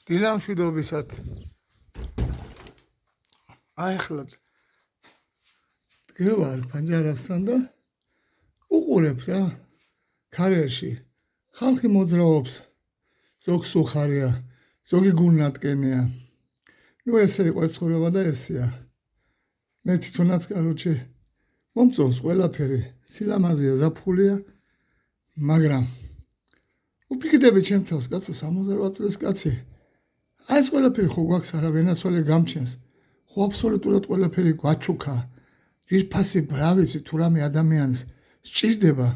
დილამ მშვიდობისად. ახლა დგევარ პანჯარასთან და უყურებ რა კარიერში ხალხი მოძრაობს, ზოგს უხარია, ზოგი გულნატკენია. ნუ ესე იყო ცხოვრება და ესეა. მე თვითონაც კაროჩე მომწონს ყველაფერი, სილამაზეა, ზაფხულია, მაგრამ უფიქდები ჩემ თავს, კაცო 68 წლის კაცი. აი ეს ყველაფერი ხო გვაქვს არა ვენაცვალე გამჩენს. ხო აბსოლუტურად ყველაფერი გვაჩუქა. ძირფასი ბრავიცი თუ რამე ადამიანს სჭირდება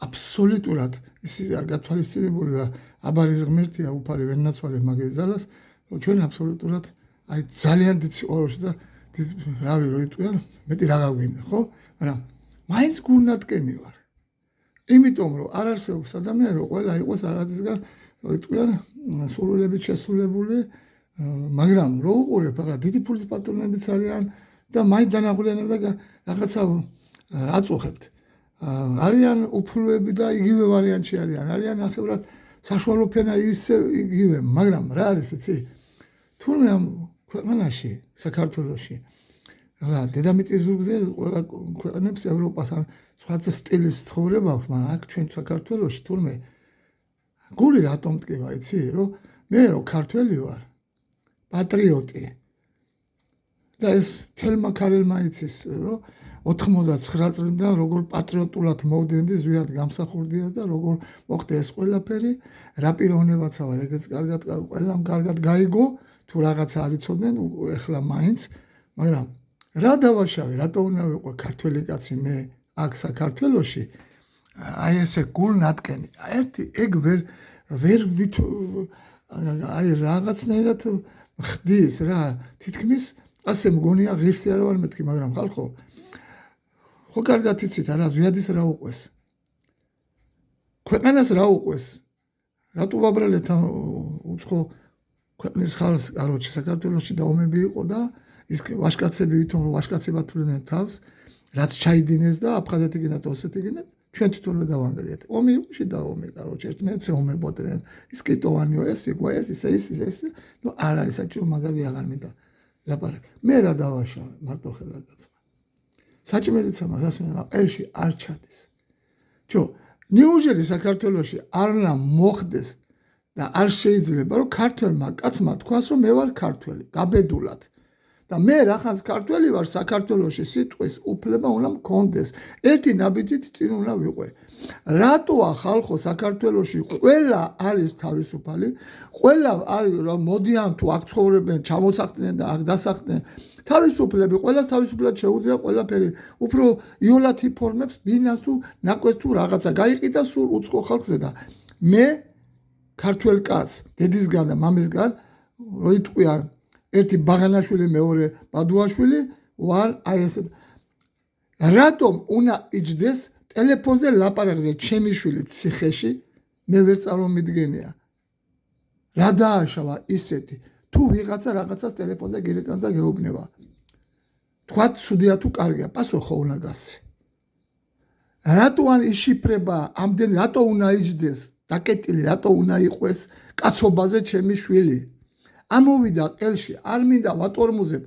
აბსოლუტურად ის არ გათვალისწინებული და აბარის ღმერთია უფალი ვენაცვალე მაგის ძალას, რომ ჩვენ აბსოლუტურად აი ძალიან დიდ სიყვარულში და დიდ რავი რო იტყვიან, მეტი რა გაგვინდა, ხო? მაგრამ მაინც გულნატკენი ვარ. იმიტომ რომ არ არსებობს ადამიანი რომ ყველა იყოს რაღაცისგან რო იტყვიან სურვილებით შესრულებული, მაგრამ რო უყურებ რა დიდი ფულის პატრონებიც არიან და მაინც დანაღვლიანად და რაღაცა აწუხებთ. არიან უფლოები და იგივე ვარიანტში არიან ნახევრად საშუალო ფენა ისე იგივე, მაგრამ რა არის იცი? თურმე ამ ქვეყანაში, საქართველოში რა დედამიწის ზურგზე ყველა ქვეყნებს ევროპასთან სხვათა სტილის ცხოვრება აქვს, მაგრამ აქ ჩვენ საქართველოში თურმე გული რატომ მტკივა, იცი? რომ მე რომ ქართველი ვარ, პატრიოტი და ეს თელმა ქარელმა იცის, რომ 99 წლიდან როგორ პატრიოტულად მოვდენდი ზვიად გამსახურდია და როგორ მოხდა ეს ყველაფერი, რა პიროვნებაცა ვარ, ეგეც კარგად ყველამ კარგად გაიგო, თუ რაღაცა არ იცოდნენ, ეხლა მაინც, მაგრამ რა დავაშავე, რატო უნდა ვიყო ქართველი კაცი მე აქ საქართველოში, აი ესე გულნატკენი, ერთი ეგ ვერ აი რაღაცნაირად ხდის რა, თითქმის ასე მგონია ღირსი არ ვარ მეთქი, მაგრამ ხალხო ხო კარგად იცით არა ზვიადის რა უყვეს. ქვეყანას რა უყვეს. რატო ვაბრალეთ ამ უცხო ქვეყნის ხალხს, კაროჩე საქართველოში და ომები იყო და ის ვაშკაცები ვითომ რომ ვაშკაცებად თვლიდნენ თავს, რაც ჩაიდინეს და აფხაზეთი გინდა და ოსეთი გინდა, ჩვენ თვითონვე დავანგრიეთ. ომი იყო და ომი, კაროჩე ერთმანეთს ომებოდნენ. ის კიტოვანიო ეს იყო ეს, ნუ არ არის საჭირო მაგაზი აღარ მინდა ლაპარაკი. მე რა დავაშავე მარტო ხელადაც. საჭმელიცა მაგას მე ყელში არ ჩადის. ნიუჟელი საქართველოში არ უნდა მოხდეს და არ შეიძლება რომ ქართველმა კაცმა თქვას რომ მე ვარ ქართველი, გაბედულად. და მე რახანს ქართველი ვარ საქართველოში სიტყვის უფლება უნდა მქონდეს. ერთი ნაბიჯით წინ უნდა ვიყვე. რატოა ხალხო საქართველოში ყველა არის თავისუფალი, ყველა არის რომ მოდიან თუ აქ ცხოვრობენ, ჩამოსახდნენ და აქ დასახდნენ. თავისუფლები, ყველას თავისუფლად შეუძლია ყველაფერი. უფრო იოლად იფორმებს ბინას თუ ნაკვეთს თუ რაღაცა გაიყიდა სულ უცხო ხალხზე და მე ქართველ კაცს, დედისგან და მამისგან რო იტყვიან ერთი ბაღანაშვილი, მეორე ბადუაშვილი ვარ აი ესეთ. რატომ უნდა იჯდეს ტელეფონზე ლაპარაკზე ჩემი შვილი ციხეში, მე ვერ წარმომიდგენია. რა დააშავა ისეთი თუ ვიღაცა რაღაცას ტელეფონზე გირეკანს და გეუბნება. თქვათ სუდია თუ კარგია, პასუხი უნდა გასცე. რატო ან იშიფრება ამდენი, რატო უნდა იჯდეს დაკეტილი, რატო უნდა იყოს კაცობაზე ჩემი შვილი? ამოვიდა ყელში, არ მინდა ვატორმუზებ.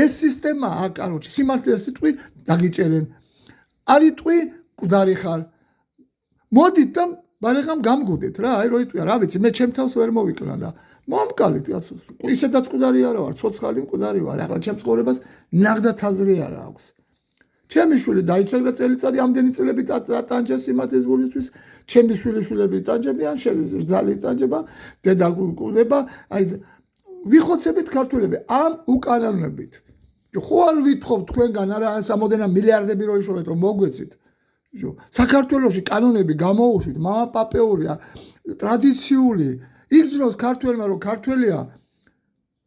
ეს სისტემა აქ კაროჩი, სიმართლეს იტყვი, დაგიჭერენ. არ იტყვი, მკვდარი ხარ. მოდით და ბარეხამ გამგუდეთ რა, აი რო იტყვია, რა ვიცი, მე ჩემ თავს ვერ მოვიკლან და მომკალით კაცო. ისედაც მკვდარი არა ვარ, ცოცხალი მკვდარი ვარ. ახლა ჩემს ცხოვრებას ნახდათ აზრი არა აქვს. ჩემი შვილი დაიჭერა წელიწადი ამდენი წლები ტანჯა სიმართლის გულისთვის, ჩემი შვილები ტანჯებიან, რძალი ტანჯება, დედა გულდება, აი ვიხოცებით ქართველები ამ უკანონებით. ხო არ ვითხოვთ თქვენგან არა სამოდენა მილიარდები რო იშოვეთ რომ მოგვეცით. საქართველოში კანონები გამოუშვით, მამაპაპეურია, ტრადიციული, იგრძნოს ქართველმა რომ ქართველია.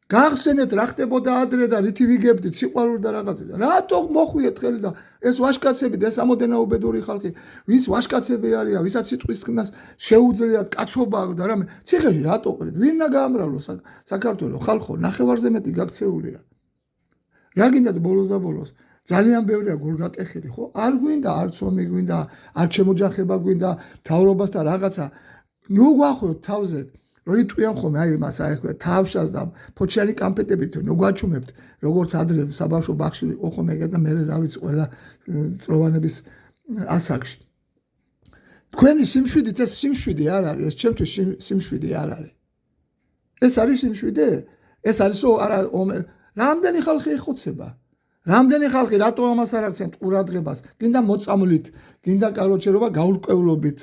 გახსენეთ რა ხდებოდა ადრე და რითი ვიგებდით სიყვარული და რაღაცა. რატო მოხვიეთ ხელი და ეს ვაშკაცები და ეს ამოდენა უბედური ხალხი, ვინც ვაშკაცები არიან, ვისაც სიტყვის ხმას შეუძლიათ კაცობა და რამე, ციხეში რატო ყრით? ვინდა გაამრავლოს საქართველოს ხალხო, ნახევარზე მეტი გაქცეულია. რა გინდათ ბოლოს და ბოლოს? ძალიან ბევრია გულგატეხილი, ხო? არ გვინდა, არც ომი გვინდა, არ შემოჯახება გვინდა, მთავრობას და რაღაცა. ნუ გვახოთ თავზე რომ იტყვიან ხოლმე აი მას აი ხო თავშას და ფოჩიანი კამპეტებით ნოგვაჩუმებთ როგორც ადრე საბავშვო ბაღში იყო ხოლმე ეგ და მე რა ვიცი ყველა წლოვანების ასაკში თქვენი სიმშვიდით ეს სიმშვიდე არ არის ეს ჩემთვის სიმშვიდე არ არის ეს არის სიმშვიდე ეს არის არა რამდენი ხალხი ეხოცება რამდენი ხალხი რატო ამას არ აქცენტ ყურადღებას გინდა მოწამვლით გინდა კაროჩე როა გაურკვევლობით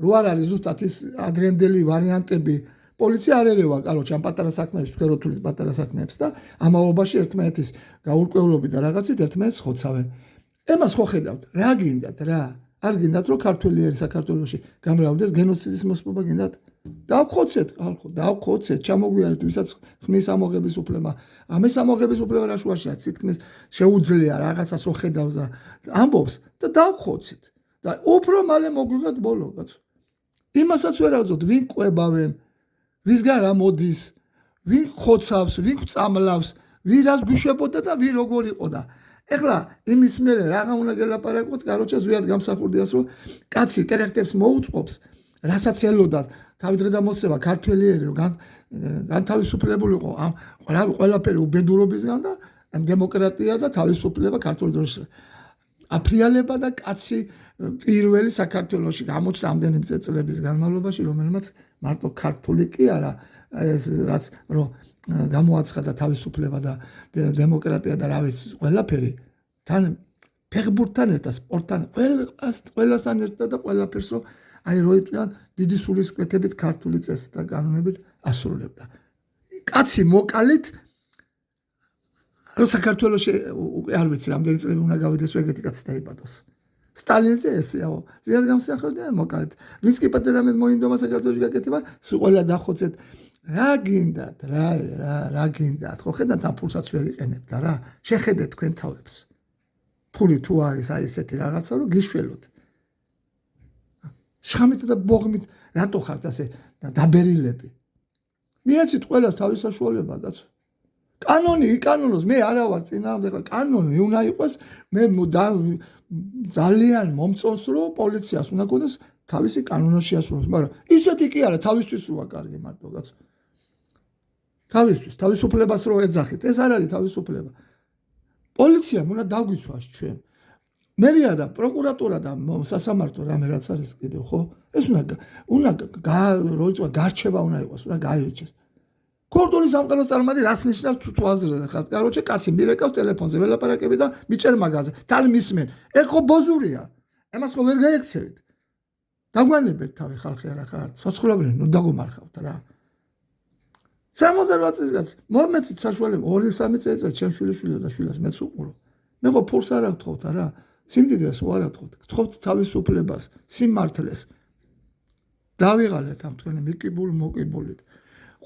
რო არ არის ზუსტად ის ადრენდელი ვარიანტები პოლიცია არ ერევა კაროჩე ამ პატარა საქმეებს თქვენ რო თulit პატარა საქმეებს და ამაობაში ერთმანეთის გაურკვევლობით და რაღაცით ერთმანეთს ხოცავენ ემას ხო ხედავთ რა გინდათ რა არ გინდათ რომ ქართველიერი საქართველოში გამრავლდეს გენოციდის მოსპობა გინდათ დავხოცეთ ხალხო დავხოცეთ ჩამოგვიანეთ ვისაც ხმის ამოღების უფლება ამის ამოღების უფლება რა შუაშია თითქმის შეუძლია რაღაცას რო ხედავს და ამბობს და დავხოცეთ და უფრო მალე მოგვიღეთ ბოლო კაცო იმასაც ვერ ავზოთ ვინ ყვებავენ ვისგან რა მოდის ვინ ხოცავს ვინ წამლავს ვინ რას გვიშვებოდა და ვინ როგორ იყო და ეხლა იმის მერე რაღა უნდა გელაპარაკოთ კაროჩე ზვიად გამსახურდიას რომ კაცი ტერექტებს მოუწყობს რასაც ელოდა თავი დღე და მოსება ქართველიერი რომ განთავისუფლებულიყო ამ ყველაფერი უბედურობისგან და დემოკრატია და თავისუფლება ქართული დროშის აფრიალება და კაცი პირველი საქართველოში გამოჩნდა ამდენი წლების განმავლობაში რომელმაც მარტო ქართული კი არა ეს რაც რომ გამოაცხადა თავისუფლება და დემოკრატია და რა ვიცი ყველაფერი თან ფეხბურთთან ერთად სპორტთან ყველასთან ერთად და ყველაფერს რომ აი რო იტყვიან დიდი სულისკვეთებით ქართული წესით და კანონებით ასრულებდა კაცი მოკალით რომ საქართველოში არ ვიცი რამდენი წლები უნდა გავიდეს რომ ეგეთი კაცი დაიბადოს სტალინზე ესეაო ზიად გამსახურდა მოკალით ვინც კი პატრიოტად მოინდომა საქართველოში გაკეთება ყველა დახოცეთ რა გინდათ რა გინდათ ხო ხედავთ ამ ფულსაც ვერ იყენებთ რა შეხედეთ თქვენ თავებს ფული თუ არის აი ესეთი რაღაცა რომ გიშველოთ შხამით და ბოღმით რატო ხართ ასე დაბერილები მიეცით ყველას თავის საშუალება კაცო კანონი იკანონოს მე არა ვარ წინააღმდეგ ხა კანონი უნდა იყოს მე ძალიან მომწონს რომ პოლიციას უნდა ქონდეს თავისი კანონაში ასრულოს მაგრამ ისეთი კი არა თავისთვის როა კარგი მარტო კაცო თავისთვის თავისუფლებას რო ეძახით ეს არ არის თავისუფლება პოლიციამ უნდა დაგვიცვას ჩვენ მერია და პროკურატურა და სასამართლო რამე რაც არის კიდევ ხო ეს უნდა გარჩევა უნდა იყოს უნდა გაირჩეს ქორდონის სამყაროს წარმატი რას ნიშნავს თუ აზრზე ხარ კაროჩე კაცი მირეკავს ტელეფონზე ველაპარაკები და მიჭერ მაგაზე თან მისმენ ეგ ხო ბოზურია ემას ხო ვერ გაიქცევით დაგვანებეთ თავი ხალხი არა ხარ სოცხლობენ ნუ დაგომარხავთ რა 68 წლის კაცი მომეცით საშუალება 2-3 წელიწად ჩემ შვილიშვილს და შვილას მეც უყურო მე ხო ფულს არ აღთხოვთ არა სიმდიდრეს უარ აღთხოვთ გთხოვთ თავისუფლებას სიმართლეს დავიღალეთ ამ თქვენი მიკიბულ მოკიბულით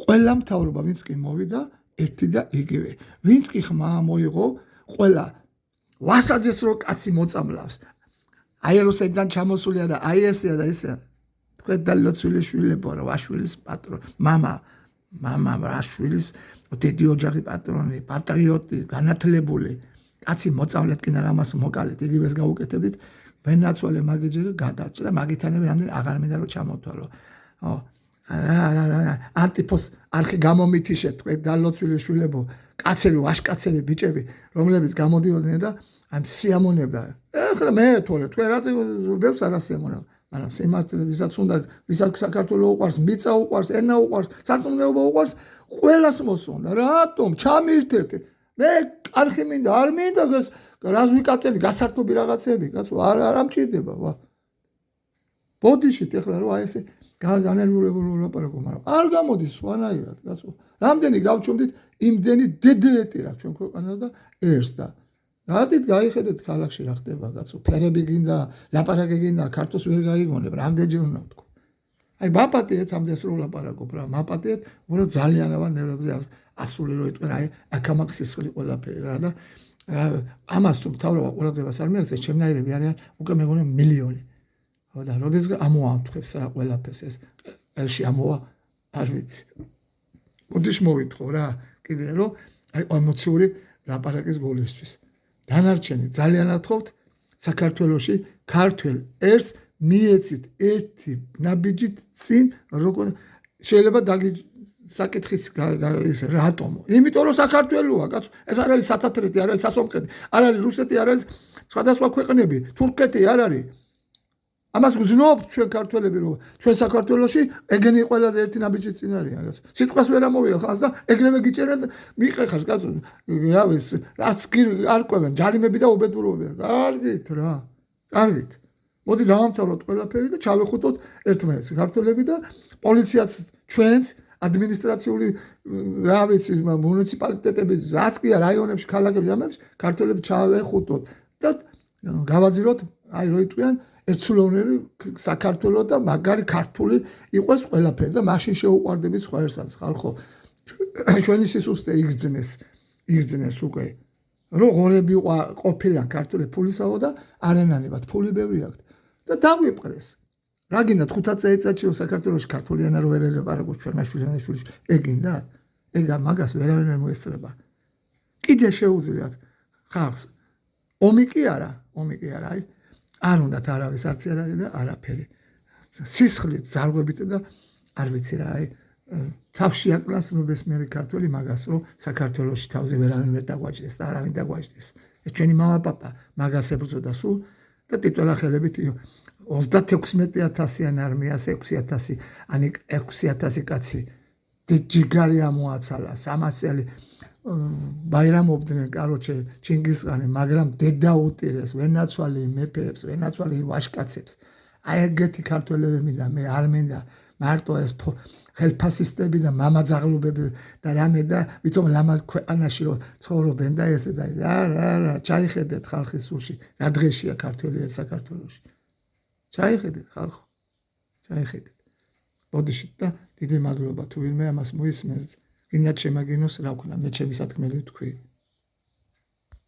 ყველა მთავრობა ვინც კი მოვიდა ერთი და იგივე ვინც კი ხმა მოიღო ყველა ვასაძეს რო კაცი მოწამლავს აეროსედან ჩამოსულია და აი ესეა და ესეა თქვენ და ლოცვილიშვილებო რა ვაშვილის პატრონი მამა ვაშვილის დიდი ოჯახი პატრონი პატრიოტი განათლებული კაცი მოწამლეთ კი ნაღამას მოკალეთ იგივეს გაუკეთებდით ვენაცვალე მაგიჯი გადარჭა და მაგითანები რამდენი აღარ მინდა რომ ჩამოთვალო რა ანტიფოს არხი გამომითიშეთ თქვენ და ლოცვილიშვილებო კაცები ვაშკაცები ბიჭები რომლებიც გამოდიოდნენ და ამ სიამონებდა ეხლა მე თორე თქვენ რა ბევრს არ ასიამონებ მაგრამ სიმართლე ვისაც უნდა ვისაც საქართველოს უყვარს მიწა უყვარს ენა უყვარს სარწმუნოება უყვარს ყველას მოსუნდა რატომ ჩამირთეთ მე არხი მინდა არ მინდა რას ვიკაწები გასართობი რაღაცები კაცო არ ამჭირდება ვა ბოდიშით ეხლა რა აი ესე განერვირებული ლაპარაკო მაგრამ არ გამოდის სვანაირად კაცო რამდენი გავჩუმდით იმდენი დედეეტი რა ჩვენ ქვეყანას და ერს და რატით გაიხედეთ ქალაქში რა ხდება კაცო ფერები გინდა ლაპარაკი გინდა ქართოს ვერ გაიგონებ რამდენჯერ უნდა ვთქვა აი მაპატიეთ ამდენს რო ლაპარაკობ რა მაპატიეთ უბრალოდ ძალიან ავარ ნერვებზე ასული რო იტყვენ აი აკამაქსის ხრი ყველაფერი რა და ამას თუ მთავრობა ყურადღებას არ მიაქცევს ჩემნაირები არიან უკვე მეგონი მილიონი ხო და როდესაც ამოამთხვევს რა ყველაფერს ეს ელში ამოვა არ ვიცი მოდიშ მოვითხოვ რა კიდე რომ აი ემოციური ლაპარაკის გოლისთვის დანარჩენი ძალიან ათხოვთ საქართველოში ქართველ ერს მიეცით ერთი ნაბიჯით წინ როგორ შეიძლება საკითხიც ის რატომ? იმიტომ რომ საქართველოა, კაცო, ეს არ არის სათათრეთი, არ არის სასომხეთი, არ არის რუსეთი, არ არის სხვადასხვა ქვეყნები, თურქეთი არ არის. ამას გძნობთ ჩვენ ქართველები რომ ჩვენ საქართველოში ეგენი ყველაზე ერთი ნაბიჯი წინ არის რაღაც. სიტყვას ვერ ამოვიღე ხას და ეგრევე გიჭერენ მიყეხავს კაცო. რავის, რაც არ ყვევენ, ჯარიმები და უბედურობები. კარგით რა. კარგით. მოდი დავამთავროთ ყველაფერი და ჩავეხუტოთ ერთმანეთს. ქართველები და პოლიციაც ჩვენს ადმინისტრაციული რა ვიცი მუნიციპალიტეტები რაც კი რაიონებში ქალაქებში ამებს ქართველები ჩავეხუტოთ და გავაძიროთ აი რო იტყვიან ერთსულოვნელი საქართველო და მაგარი ქართული იყოს ყველაფერი და მაშინ შეუყვარდებით სხვა ერთსაც ხალხო ჩვენი სისუსტე იგრძნეს უკვე რომ ღორები ყოფილან ქართული ფულისაო და არენანებად ფული ბევრი აქვს და დაგვიპყრეს რა გინდათ 5 წელიწადში რომ საქართველოში ქართული ენა რო ვერ ელაპარაკოს ჩვენ მაშვილიანაშვილში ეგ გინდა ეგ მაგას ვერავინ არ მოესწრება კიდე შეუძლიათ ხალხს ომი კი არა აი არ უნდათ არავის არც არ არის და არაფერი სისხლით ზარღვებით და არ ვიცი რა აი თავში აკლას ნებისმიერი ქართველი მაგას რომ საქართველოში თავზე ვერავინ ვერ დაგვაჯდეს და არავინ დაგვაჯდეს ეს ჩვენი მამა პაპა მაგას ებრძოდა სულ და ტიტულახელებით 36,000-იან არმიას 6,000 ani 6,000 კაცი ჯიგარი ამოაცალა 300 წელი ბაირამობდნენ კაროჩე ჩინგისხანი მაგრამ დედა უტირეს ვენაცვალი მეფეებს ვენაცვალი ვაშკაცებს აი ეგეთი ქართველები მინდა მე არ მინდა მარტო ეს ხელფასისტები და მამაძაღლობები და რამე და ვითომ ლამაზ ქვეყანაში რომ ცხოვრობენ და ესე და რა ჩაიხედეთ ხალხის სულში რა დღეშია ქართველი საქართველოში ჩაიხედეთ ხალხო ჩაიხედეთ ბოდიშით და დიდი მადლობა თუ ვინმე ამას მოისმენს გინდათ შემაგინოს რა ვქნა მე ჩემი სათქმელი ვთქვი